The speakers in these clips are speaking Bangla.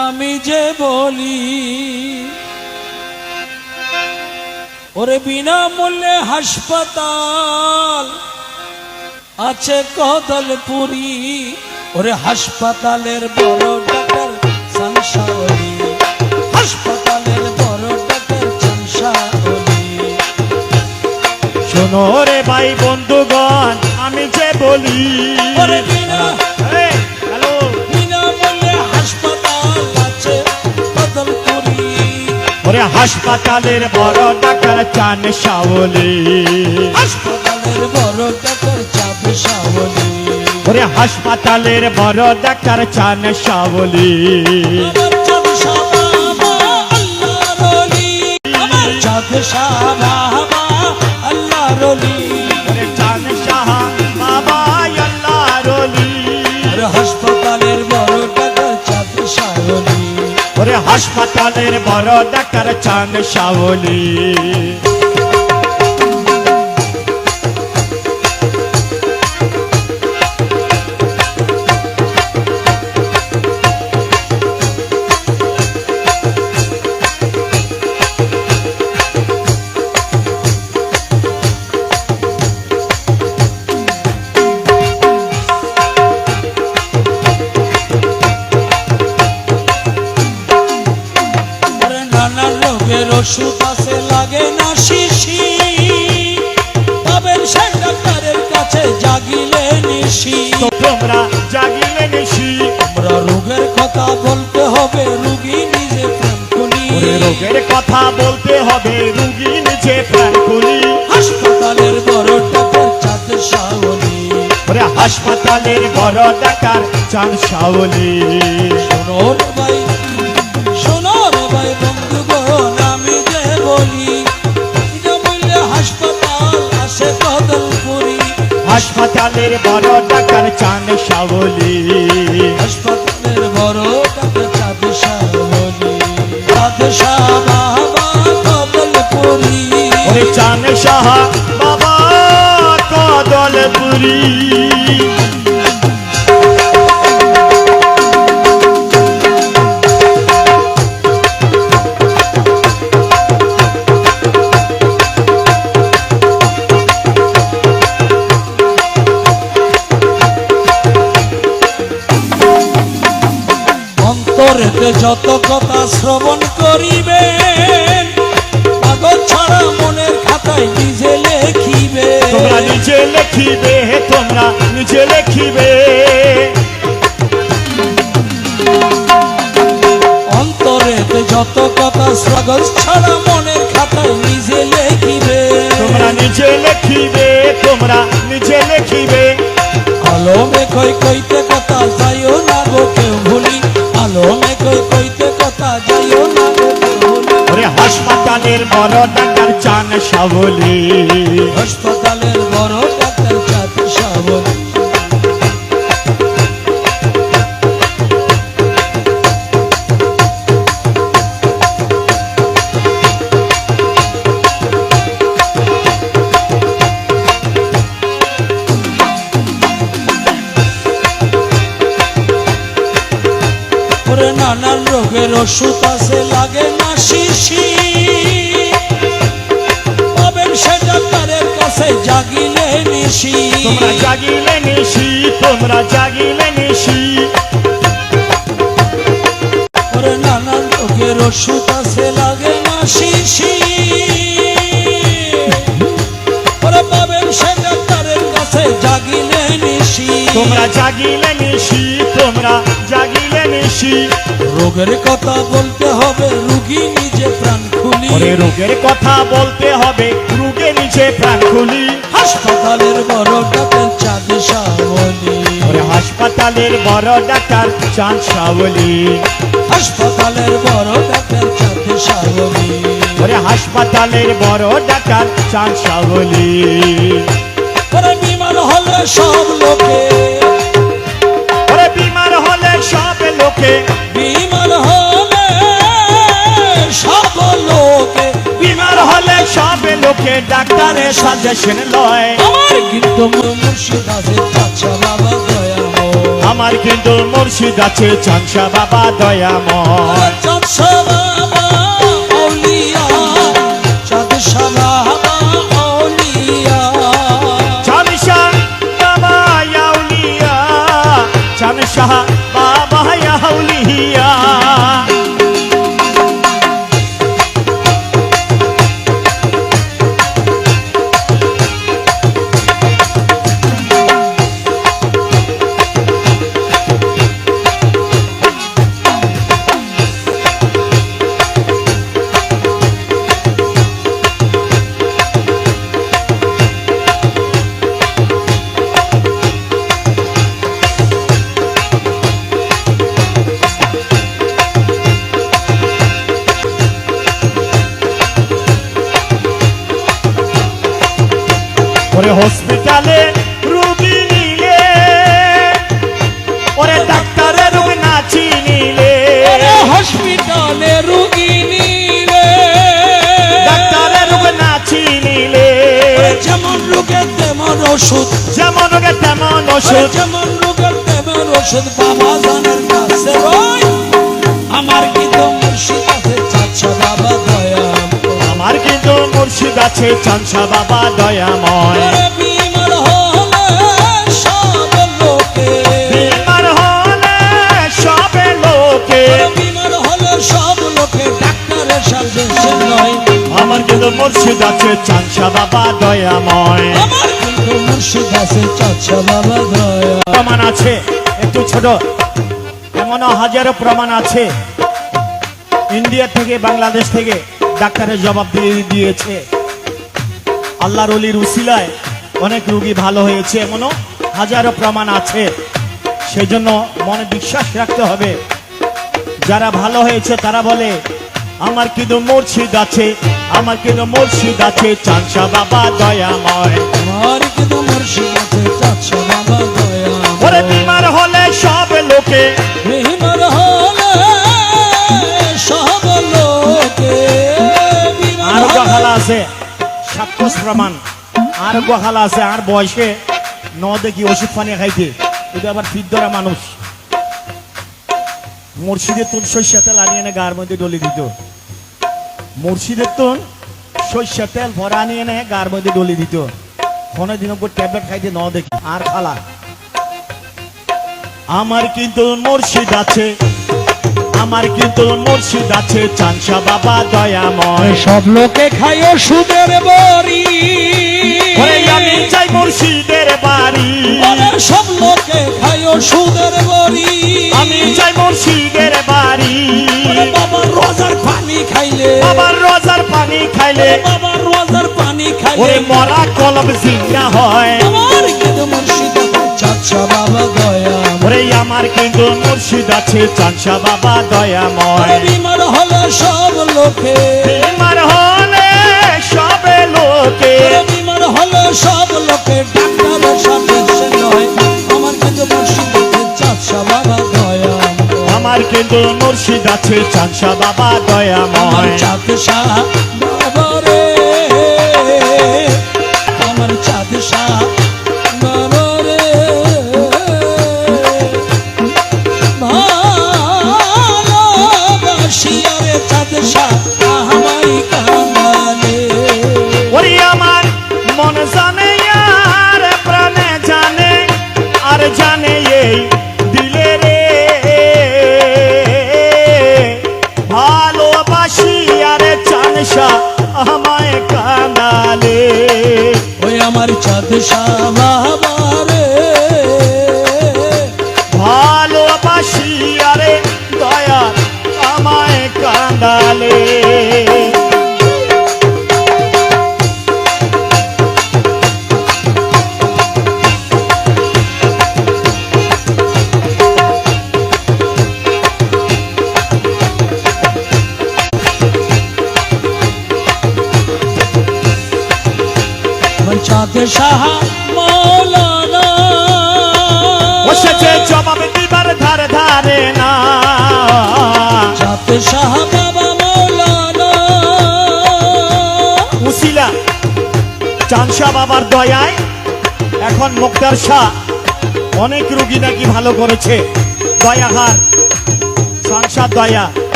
আমি যে বলি ওরে বিনামূল্যে হাসপাতাল আছে কদলপুরি, ওরে হাসপাতালের বড় ডাক্তার সংসারী, হাসপাতালের বড় ডাক্তার সংসারী। শোনো রে ভাই বন্ধুগণ আমি যে বলি ওরে বিনামূল্যে হাসপাতাল আছে কদলপুরি, ওরে হাসপাতালের বড় ডাক্তার চান সাওলি, হাসপাতালের বড় ডাক্তার চাঁদ সাওলি, ওরে হাসপাতালের বড় ডাক্তার চান সাওলি। আমার চাঁদ শাহ বাবা আল্লাহর ওলি, আমার চাঁদ শাহ বাবা আল্লাহর ওলি, ওরে চান শাহ বাবা আল্লাহর ওলি, ওরে হাসপাতালের বড় ডাক্তার চাঁদ সাওলি, ওরে হাসপাতালের বড় ডাক্তার চান সাওলি। ওষুধ আছে লাগে না শিশি, পাবেন সে ডাক্তারের কাছে জাগিলে নিশি। তোমরা জাগিলে নিশি, আমরা রোগের কথা বলতে হবে রুগী নিজে প্রাণ খুলি, রোগের কথা বলতে হবে রুগী নিজে প্রাণ খুলি। হাসপাতালের বড় ডাক্তার চাঁদ সাওলি, ওরে হাসপাতালের বড় ডাক্তার চান সাওলি। শোনো রে ভাই, শোনো রে ভাই বন্ধুগণ আমি যে বলি বিনামূল্যে হাসপাতাল আছে কদলপুরি, হাসপাতালের বড় ডাক্তার চান সাওলি, হাসপাতালের বড় ডাক্তার চাঁদ সাওলি, চাঁদ শাহ বাবা কদলপুরি, ওরে চান শাহ বাবা কদলপুরি। অন্তরেতে যত কথা শ্রবণ করিবেন কাগজ ছাড়া মনের খাতায় নিজে লেখিবে, তোমরা নিজে লেখিবে, তোমরা নিজে লেখিবে। অন্তরেতে যত কথা কাগজ ছাড়া মনের খাতায় নিজে লেখিবে, তোমরা নিজে লেখিবে, তোমরা নিজে লেখিবে। কলমে কইতে কথা যাইও না গো কেউ ভুলি, কলমে কইতে কথা যাইও না গো কেউ ভুলি। ওরে হাসপাতালের বড় ডাক্তার চান সাওলি, হাসপাতালের বড় ডাক্তার চাঁদ সাওলি, ওরে নানান রোগের ওষুধ আছে লাগে না শিশি, পাবেন সে ডাক্তারের কাছে জাগিলে নিশি, তোমরা জাগিলে নিশি, তোমরা জাগিলে নিশি। ওরে নানান রোগের ওষুধ আছে লাগে না শিশি, ওরে পাবেন সে ডাক্তারের কাছে জাগিলে নিশি, তোমরা জাগিলে নিশি, তোমরা জাগিলে নিশি। রোগের কথা বলতে হবে রুগী নিজে প্রাণ খুলি, ওরে রোগের কথা বলতে হবে রুগে নিজে প্রাণ খুলি। হাসপাতালের বড় ডাক্তার চাঁদ সাওলি, ওরে হাসপাতালের বড় ডাক্তার চান সাওলি, হাসপাতালের বড় ডাক্তার চাঁদ সাওলি, ওরে হাসপাতালের বড় ডাক্তার চান সাওলি। ওরে বিমান হলে সব লোকে, ওরে বিমার হলে সব লোকে, বিমান হলে সব লোকে, বিমার হলে সব লোকে ডাক্তারের সাজেশন লয়। আমার কিন্তু মুর্শিদ আছে চাচা বাবা দয়াময়, আমার আমার কিন্তু মুর্শিদ আছে চানসা বাবা দয়াময় চাঁদ শাহ বাবা আউলিয়া চাঁদ শাহ বাবা আউলিয়া চানসা বাবা আউলিয়া চানসা বাবা আউলিয়া ওরে হসপিটালে রোগী নিলে ওরে ডাক্তারের রোগ না চিনিলে হসপিটালে রোগী নিলে ডাক্তারের রোগ না চিনিলে যেমন রোগের তেমন ওষুধ যেমন রোগে তেমন ওষুধ যেমন রোগের তেমন ওষুধ বাবা জানের কাছে রয় আমার কিন্তু মুর্শিদ আছে চাচা বাবা দয়া আমার কিন্তু মুর্শিদ আছে চানসা বাবা দয়াময় বিমার হলে সব লোকে বিমার হলে সবে লোকে বিমার হলে সব লোকে ডাক্তারের সাজেশন নয় আমার কিন্তু মুর্শিদ আছে চানসা বাবা দয়াময় আমার কিন্তু মুর্শিদ আছে চাচা বাবা দয়া প্রমাণ আছে একটু ছোট এমনও হাজারো প্রমাণ আছে ইন্ডিয়া থেকে বাংলাদেশ থেকে ডাক্তারের জবাব দিয়ে দিয়েছে আল্লাহর ওলির উসিলায় অনেক রোগী ভালো হয়েছে এমনও হাজারো প্রমাণ আছে সেই জন্য মনে বিশ্বাস রাখতে হবে যারা ভালো হয়েছে তারা বলে আমার কিন্তু মুর্শিদ আছে আমার কিন্তু মুর্শিদ আছে চানসা বাবা দয়াময় আমার কিন্তু মুর্শিদ আছে চাচা বাবা দয়া ওরে বিমার হলে সব লোকে বিমার হলে সব লোকে আর গহালা আছে সাক্ষস প্রমাণ আর গহালা আছে আর বয়সে ন দেখি ওষুধ পানি খাইতে এটা আবার ফিট ধরা মানুষ মুর্শিদের তুন সর্ষা তেল আনিয়ে এনে গার মধ্যে ডলি দিত মুর্শিদের তুন সর্ষা তেল ভরা আনিয়ে এনে গার মধ্যে ডলি দিত কোনো দিন ট্যাবলেট খাইতে ন দেখি আর খালা আমার কিন্তু মুর্শিদ আছে আমার কিন্তু মুর্শিদ আছে চানসা বাবা দয়াময় সব লোকে খায় ওষুধের বড়ি ওরে আমি চাই মুর্শিদের বাড়ি সব লোকে খায় ওষুধের বড়ি আমি চাই মুর্শিদের বাড়ি বাবার রোজার পানি খাইলে বাবার রোজার পানি খাইলে বাবার রোজার পানি খাইলে ওরে মরা কলম জিঙ্গা হয় আমার কিন্তু মুর্শিদ চাচা বাবা দয়া ওরে আমার কিন্তু মুর্শিদ আছে চানসা বাবা দয়াময় বিমার হলে সব লোকে বিমার হলে সবে লোকে বিমার হলে সব লোকে ডাক্তারের সাজেশন নয় আমার কিন্তু মুর্শিদ চাচা বাবা দয়া আমার কিন্তু মুর্শিদ আছে চানসা বাবা আমার দয়াময় চাঁদ শাহ বাবা রে আমার চাঁদ শাহ বাবা রে ভালোবাসিয়া রে চাঁদ শাহ আমায় কাঁদালে ওরে আমার মন জানে আর প্রাণে জানে আর জানে এই দিলে রে ভালোবাসি আরে চানসা আমায় কাঁদালে ওই আমার চাঁদ শাহ বাবা রে ভালোবাসি আরে দয়া আমায় কাঁদালে চাঁদ শাহ মৌলানা বসেছে জবাব দিবার ধার ধারে না চাঁদ শাহ বাবা মৌলানা উসিলা চানসা বাবার দয়ায় এখন মুক্তার শাহ অনেক রোগী নাকি ভালো করেছে। দয়াহার সংসার দয়া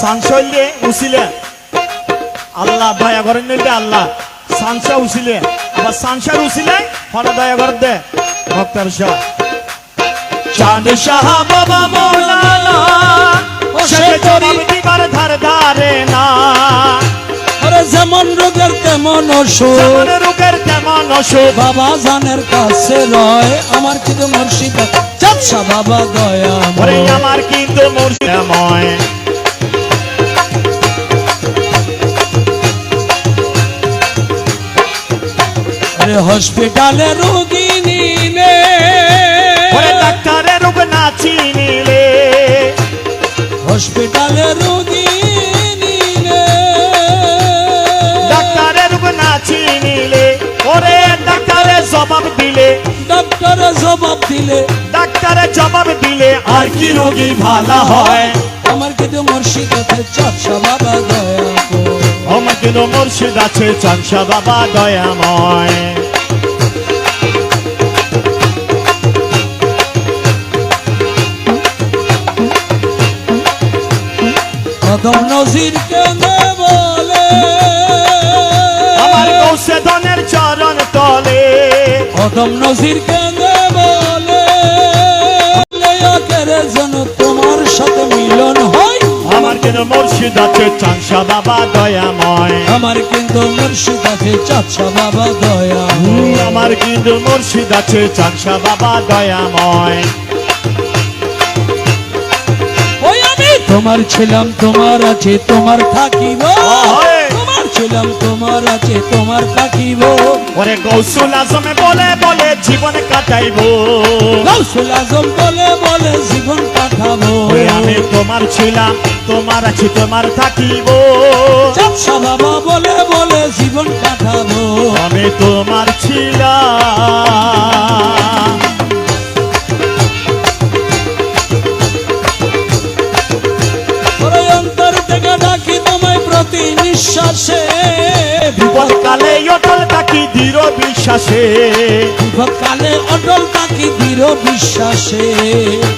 সাংসল্যে উসিলে আল্লাহ দয়া করেন নিলে আল্লাহ সাংসা উসিলে আবার সাংসার উসিলে হরে দয়া করে দে ভক্তের শাহ চাঁদ শাহ বাবা মৌলানা সে জবাব দিবার ধার ধারে না। আরে যেমন রোগের তেমন ওষুধ, যেমন রোগের তেমন ওষুধ, বাবা জানের কাছে রয় আমার কিন্তু মুর্শিদ চাচ্ছা বাবা দয়া ওরে আমার কিন্তু মুর্শিদময়। আরে হসপিটালে রোগী নিলে ওরে ডাক্তারের রোগ না চিনিলে, হসপিটালে রোগী নিলে ডাক্তারের রোগ না চিনিলে, ওরে ডাক্তারে জবাব দিলে, ডাক্তারে জবাব দিলে ডাক্তারে জবাব দিলে আর কি রোগী ভালো হয়। আমার কিন্তু মুর্শিদ আছে চাচ্ছা বাবা দয়া আমার কিন্তু মুর্শিদ আছে চাংসা বাবা দয়াময়। কদম নজির কেনে বলে আমার কৌশে ধনের চরণ তলে, কদম নজির কেনে বলে কেরে যেন তোমার সাথে মিলন হয়। আমার কিন্তু মুর্শিদ আছে চাংসা বাবা দয়াময়। আমার কিন্তু মুর্শিদ আছে চাচ্ছা বাবা দয়া আমার কিন্তু মুর্শিদ আছে চাংসা বাবা দয়াময়। ওই আমি তোমার ছিলাম তোমার আছে তোমার থাকিব, ওহে। তোমার ছিলাম তোমার আছে তোমার থাকিব। ওরে গৌসুল আজমে বলে বলে জীবন কাটাইবো, গাউসুল আজম বলে বলে জীবন কাটাবো। ওরে আমি তোমার ছিলাম তোমার আছি তোমার থাকিব, চাচ্ছা বাবা বলে বলে জীবন কাটাবো। আমি তোমার ছিলাম। ওরে অন্তর থেকে ডাকি তোমায় প্রতি নিঃশ্বাসে, বিপদকালে অটল থাকি দৃঢ় বিশ্বাসে, বিপদকালে অটল থাকি দৃঢ় বিশ্বাসে।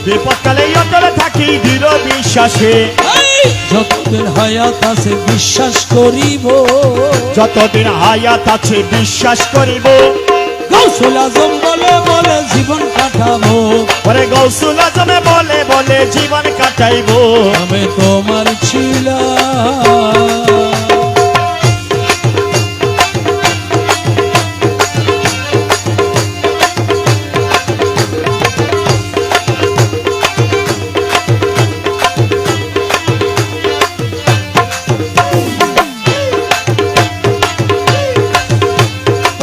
বিপদকালে অটল থাকি দৃঢ় বিশ্বাসে, এই যতদিন হায়াত আছে বিশ্বাস করিব, যতদিন হায়াত আছে বিশ্বাস করিব। গাউসুল আজম বলে বলে জীবন কাটাবো। ওরে গৌসুল আজমে বলে বলে জীবন কাটাইব, আমি তোমার ছিলাম।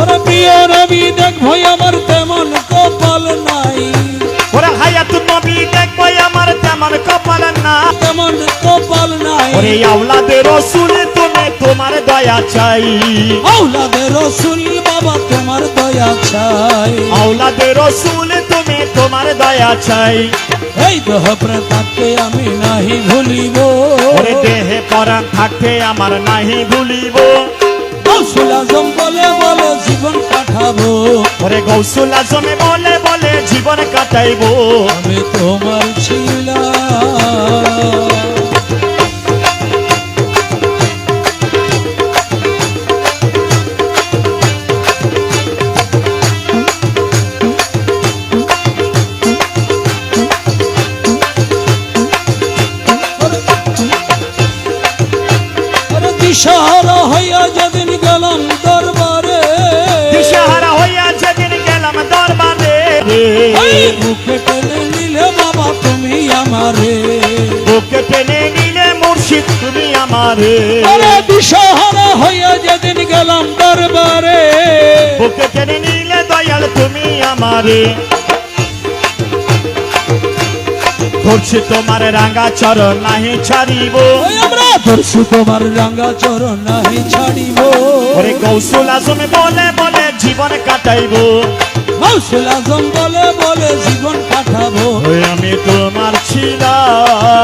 ওরে প্রিয় রবি দেখ ভাই আমার তেমন কপাল নাই, ওরে হায়াত নবী দেখবো আমার তেমন কপাল না, তেমন কপাল নাই। ওরে আওলাদে রসুল তুমি তোমার দয়া চাই, আওলাদে রসুল বাবা তোমার দয়া চাই। আওলাদে রসুল তুমি তোমার দয়া চাই। এই দেহ প্রাণকে আমি নাহি ভুলিব, ওরে দেহে পরাণ থাকতে আমার নাহি ভুলিব, গাউসুল আজম বলে বলে জীবন কাটাবো। ওরে গৌসুল আজমে বলে বলে জীবন কাটাইব, আমি তোমার ছিলাম। দিশাহারা হইয়া যেদিন গেলাম দরবারে, দিশাহারা হইয়া যেদিন গেলাম দরবারে, এই বুকে টেনে নিলে বাবা তুমি আমারে, বুকে টেনে নিলে মুর্শিদ তুমি আমারে, আরে দিশাহারা হইয়া যেদিন গেলাম দরবারে, বুকে টেনে নিলে দয়াল তুমি আমারে। ধরছি তোমার রাঙ্গা চরণ নাহি ছাড়িব, ওই আমরা ধরছি তোমার রাঙ্গা চরণ নাহি ছাড়িব। ওরে গৌসুল আজমে বলে বলে জীবন কাটাইব, গাউসুল আজম বলে বলে জীবন কাটাবো। ওই আমি তোমার ছিলাম।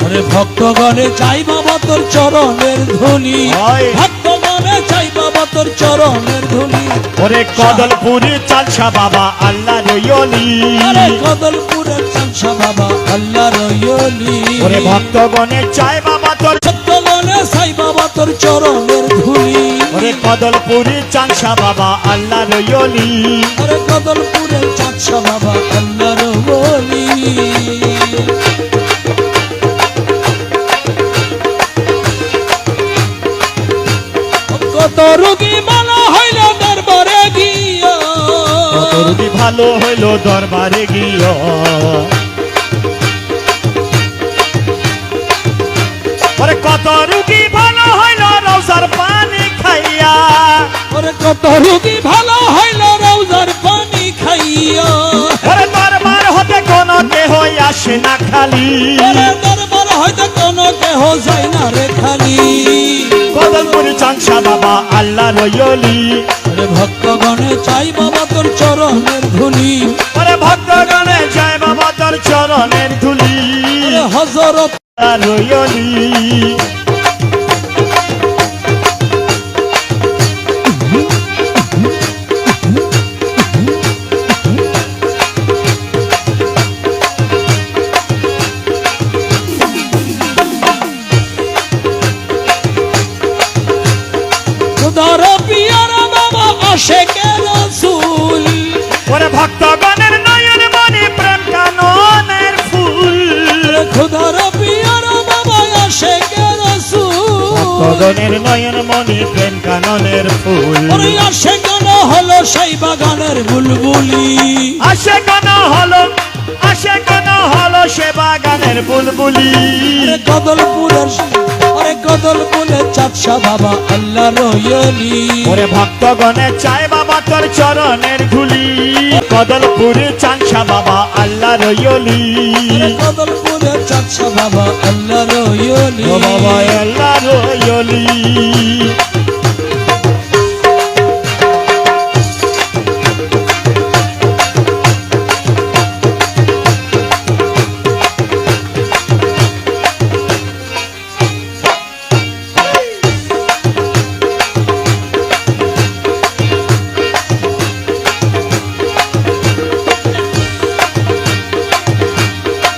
ওরে ভক্তগণে চাই বাবা তোর চরণের ধ্বনি, হয়। ভক্তগণে চাই বাবা তোর চরণের ধুলি। ওরে কদলপুরি চালসা বাবা আল্লাহ রইলি, আরে কদলপুরের চালসা বাবা আল্লাহ রইলি। ওরে ভক্তগণে চায় বাবা তোর, সত্যগণে সাই বাবা তোর চরণের ধুলি। ওরে কদলপুরি চালসা বাবা আল্লাহ রইলি। আরে কদলপুরের চালসা বাবা আল্লাহ রইলি। কত রোগী ভালো হইল দরবারে গিয়া, কত রোগী ভালো হইল দরবারে গিয়া। ওরে কত রোগী ভালো হইল রওজার পানি খাইয়া, ওরে কত রোগী ভালো হইল রওজার পানি খাইয়া। ওরে দরবার হতে কোনো কেহ আসে না খালি, ওরে দরবার হইতে কোনো কেহ যায় না রে খালি। কদলপুরি চালসা বাবা আল্লাহ রইলি। ওরে ভক্তগণে চাই বাবা তোর চরণের ধুলি। ওরে ভক্তগণে জয় বাবা তোর চরণের ধুলি। ওরে হযরত রইলি খুদার পিয়ারা বাবা আশিকে রাসূল। ওরে ভক্তগণের নয়ন মনি প্রেম কাননের ফুল, ওরে খুদার পিয়ারা বাবা আশিকে রাসূল। ভক্তগণের নয়ন মনি প্রেম কাননের ফুল। ওরে আশিকান হলো সেই বাগানের বুলবুলি। আশেকান হলো সে বাগানের বুলবুলি। ওরে কদলপুরের চাঁদশা বাবা আল্লাহ রইলি। ওরে ভক্তগণে চায় বাবা তোর চরণের ধুলি। কদলপুরি চালসা বাবা আল্লাহ রইলি। ওরে কদলপুরের চাঁদশা বাবা আল্লাহ রইলি। ও বাবা আল্লাহ রইলি।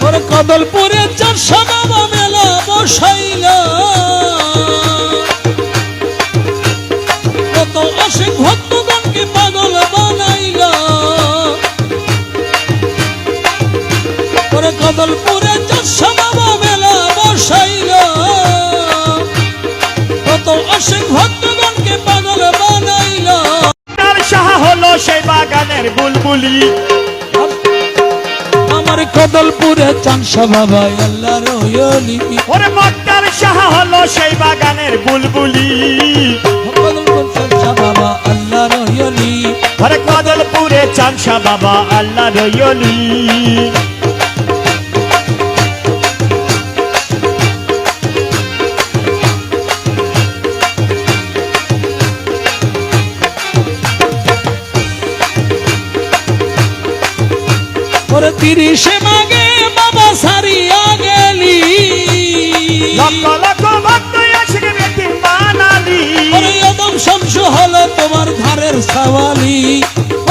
ওরে কদলপুরের চাঁদশা বাবা মেলা বসাইল। কত আশিক ভক্তগণকে পাগল বানাইল। ওরে কদলপুরের চাঁদশা বাবা মেলা বসাইল। কত আশিক ভক্তগণকে পাগল বানাইল। তার সাহা হলো সেই বাগানের বুলবুলি। আমার কদলপুরে চাঁদশা বাবা আল্লাহ রইলি। ওরে মক্কার সাহা হলো সেই বাগানের বুলবুলি। কদলপুর চাঁদশা বাবা আল্লাহ রইলি। ওরে কদলপুরে চালসা বাবা আল্লাহ রইলি। ওরে 30 মাগে বাবা সারিয়া গেলি। লক্ষ লক্ষ ভক্ত আশিক ব্যক্তি বানালি। ওরে আদম শামসু হলো তোমার ধারের সওয়ালি।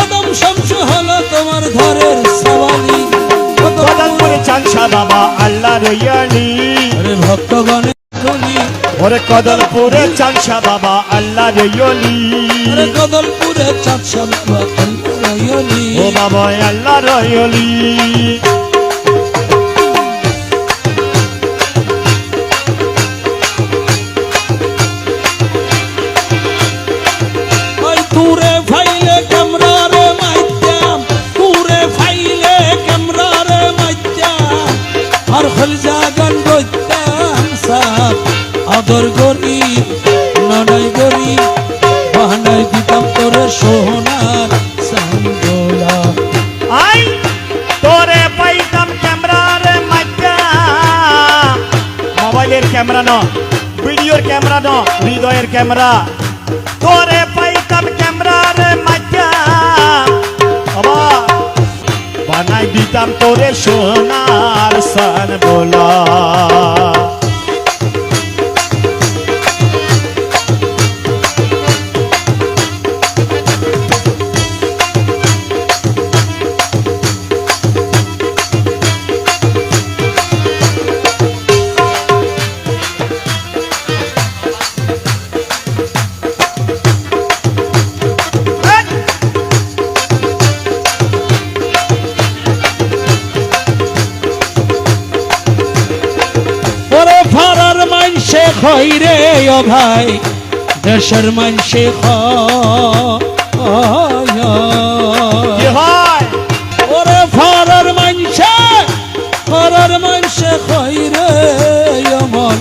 আদম শামসু হলো তোমার ধারের সওয়ালি। কদলপুরে চালসা বাবা আল্লাহ রইলি। ওরে ভক্তগণে ধুলি। ওরে কদলপুরে চালসা বাবা আল্লাহ রইলি। ওরে কদলপুরে চাঁদশা বাবা আল্লাহ রইলি। ও বাবা আল্লাহ রইলি। ওই দূরে ফাইলে ক্যামেরারে মাইতাম, দূরে ফাইলে ক্যামেরারে মাইতাম। আর হল জাগান বইতাম সাপ আদর গরি ননাই গরি বাহানাই দিতাম তোরে সোনার সাঙ্গোলা। আই তোরে পাইতাম ক্যামেরার মাইকা, মোবাইলের ক্যামেরা ন, ভিডিওর ক্যামেরা ন, হৃদয়ের ক্যামেরা। তোরে পাইতাম ক্যামেরার মাইকা, বাবা বানাই দিতাম তোরে সোনার সান বলা। খইরে ও ভাই দেশের মানুষে কি হয় ওরে ফরার মানুষে খইরে অমন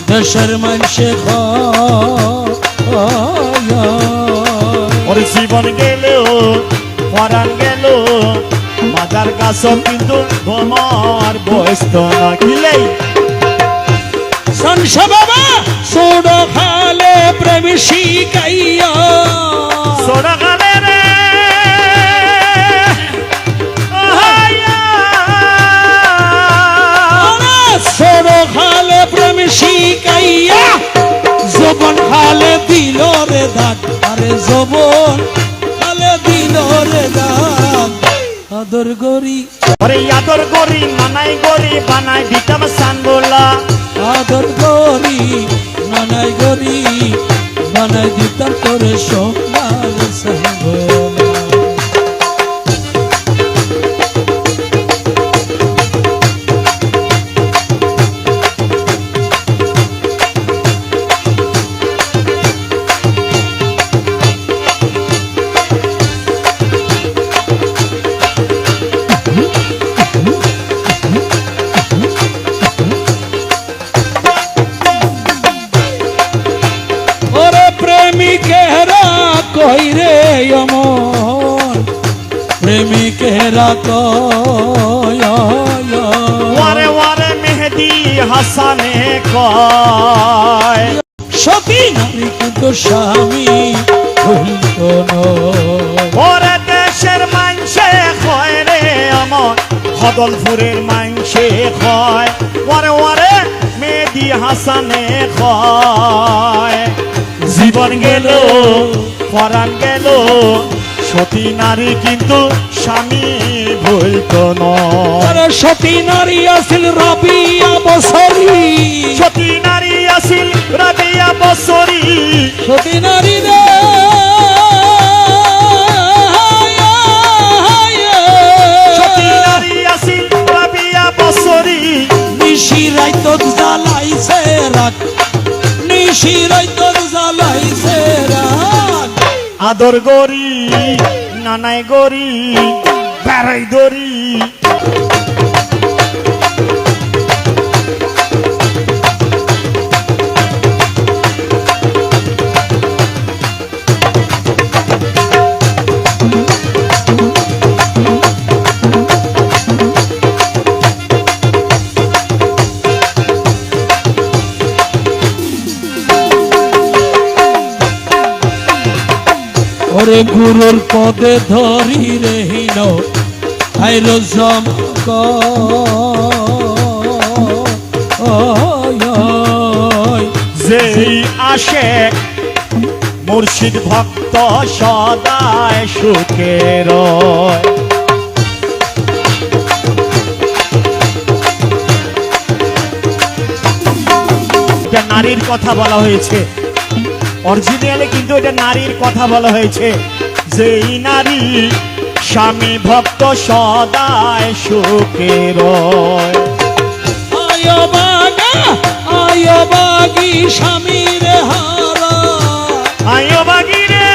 দেশের মানুষে ওর জীবন গেল পরাণ গেল মাজার গাছ কিন্তু তোমার বয়স তো না কিলেই সংস বাবা সোডো খালে প্রেম শিকাইয়া সোনা গালে রে সোডো খালে প্রেম শিকাইয়া জবন খালে দিল রে দাগ আরে জবন খালে দিল রে দাগ আদর গরি ওরে আদর গরি মানাই গরি বানাই দিতাম সানবোলা আদর গরি নানাই গরি বানাই দিতাম তোরে সোনার সাঙ্গলা প্রেমিকেরা কইরে অমন প্রেমিকেরা কয় ওয়ারে ওয়ারে মেহেদি হাসানে কয় সতী নারী কিন্তু স্বামী ভুলতো ওরে দেশের মানসে কয় রে আমার হদলপুরের মানসে কয় ওয়ারে ওয়ারে মেহেদি হাসানে কয় জীবন গেল পরাণ গেল সতী নারী কিন্তু স্বামী ভুলতো আরে সতী নারী আছিল রাবিয়া বছরি সতী নারী আছিল রাবিয়া বছরি সতী নারী রে সতী নারী আছিল রাবিয়া বছরি নিশি রাইত জ্বালাইছে রাখ নিশি রাইত জ্বালাইছে রাখ আদর গরি নানাই গরি বেড়াই দরি ওরে গুরুর পদে ধরি রেহিন আইর জমক যেই আসে মুর্শিদ ভক্ত সদায় সুখের এটা নারীর কথা বলা হয়েছে অরিজিনালে কিন্তু এটা নারীর কথা বলা হয়েছে যেই নারী স্বামী ভক্ত সদায় সুখের আয় বাগা আয় বাগি স্বামীর হারা আয় বাগি রে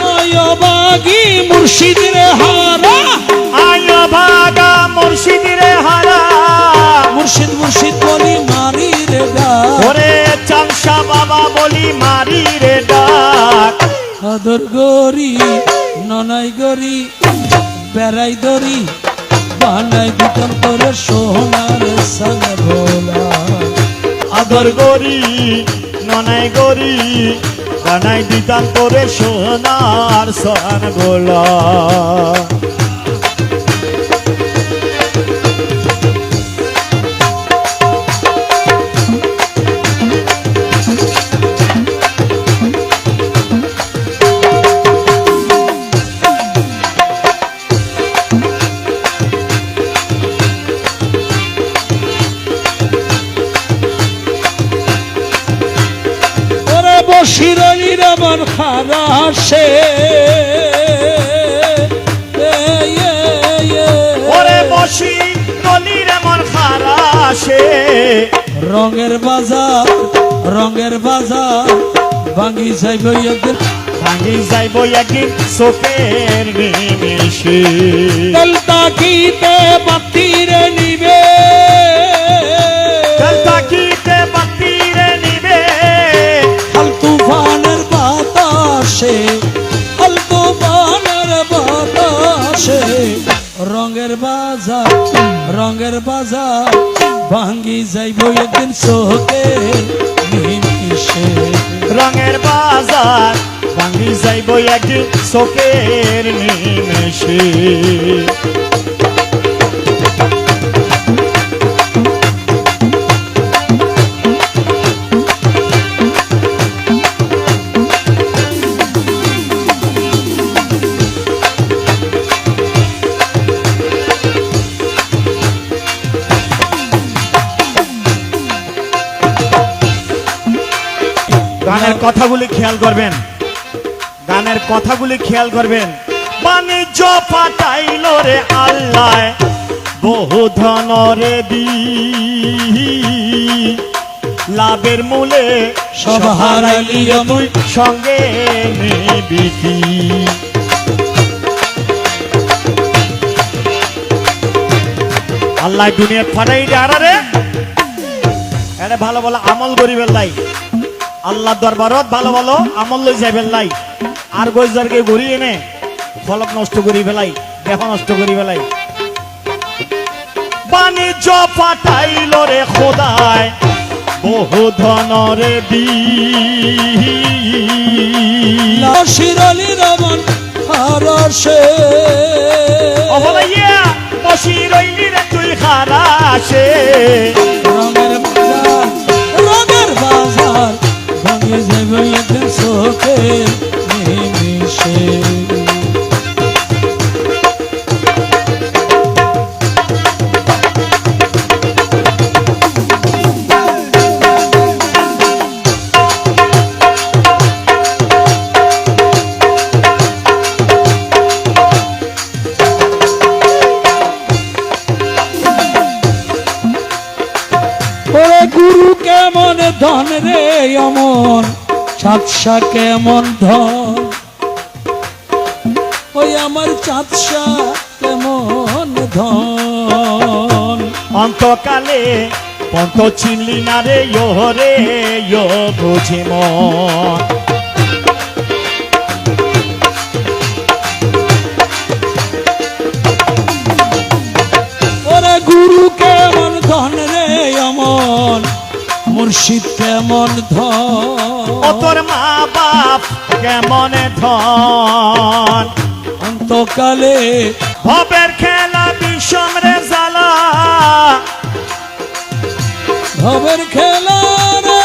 আয় বাগি মুর্শিদের হারা আয় ভাগা মুর্শিদ রে হারা মুর্শিদ মুর্শিদ বলি মারি রে ডাক ওরে চাংশা বাবা বলি মারি রে ডাক আদর গরি ননাই গরি বেড়াই দরি বানাই দিতাম তোরে সোনার সাঙ্গলা আদর গরি ননাই গরি বানাই দিতাম তোরে সোনার সন গোলা বসিরনির আমার খারা সে ওরে আসে রঙের বাজার ভাঙ্গি যাইব একদিন ভাঙি যাইব একদিন চোখের নিমেষে কাল তাকিতে বাতিরে নিবে কাল তাকিতে বাতিরে নিবে কাল তুফানের বাতাসে রঙের বাজার ভাঙ্গি যাইব একদিন চোখের নিমেষে রঙের বাজার ভাঙি যাইব একদিন চোখের নিমেষে গানের কথাগুলি খেয়াল করবেন, গানের কথাগুলি খেয়াল করবেন। বাণিজ্য পাঠাইল রে আল্লাহ বহু ধনরে দি লাভের মূলে সব হারাইলি তুই সঙ্গে নিবিতি আল্লাহ দুনিয়া ফাটাই রে এটা ভালো ভালো আমল করিবেন লাই আল্লাহ দরবারত ভালো ভালো আমল লই যাইবেন লাই আর গজদারকে ঘুরিয়ে এনে ফলক নষ্ট করি ফেলাই দেহ নষ্ট করি ফেলাই বাণিজ্য পাঠাইল রে খোদায় বহু ধনরে দি শিরলি রমন হারসে অবলাইয়া বসি রইলি রে তুই খারাসে রঙের বাজার ভাঙি যাইব একদিন চোখের নিমেষে গুরু কেমন ধন রে অমন চাঁদশা কেমন ধন ওই আমার চাঁদশা কেমন ধন অন্তকালে পন্ত চিনলি না রে রে বুঝি মন ওরে গুরু কেমন ধন রে অমন মুর্শিদ কেমন ধন ও তোর মা বাপ কেমন ধন অন্তকালে ভবের খেলা বিষম রে জ্বালা ভবের খেলা রে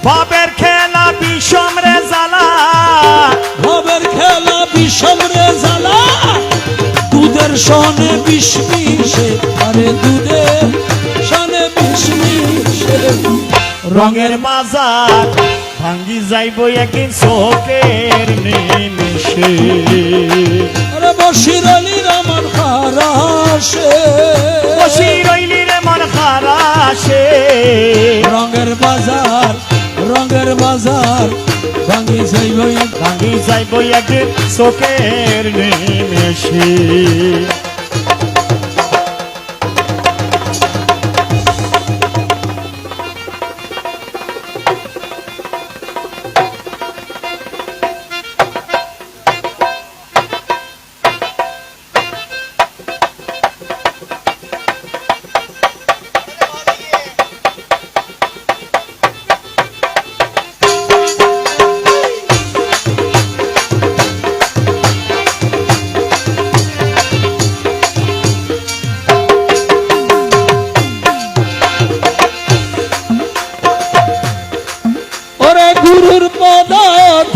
ভবের খেলা বিষম রে জ্বালা ভবের খেলা বিষম রে জ্বালা দুধের সনে বিষ মিশে আরে দুধের সনে বিষ মিশে রঙের বাজার ভাঙ্গি যাইব একদিন চোখের নিমেষে আরে বসির আলী রমন হারাসে বসি রইলি রে মন খারাসে রঙের বাজার ভাঙ্গি যাইব ভাঙ্গি যাইব একদিন চোখের নিমেষে গুরুর পদ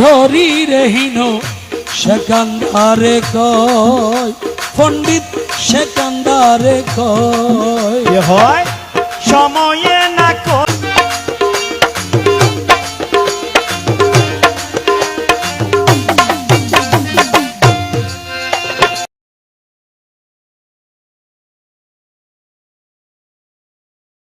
ধরি রহিন সেকান্দারে কয় পণ্ডিত সেকান্দারে কয় হয় সময়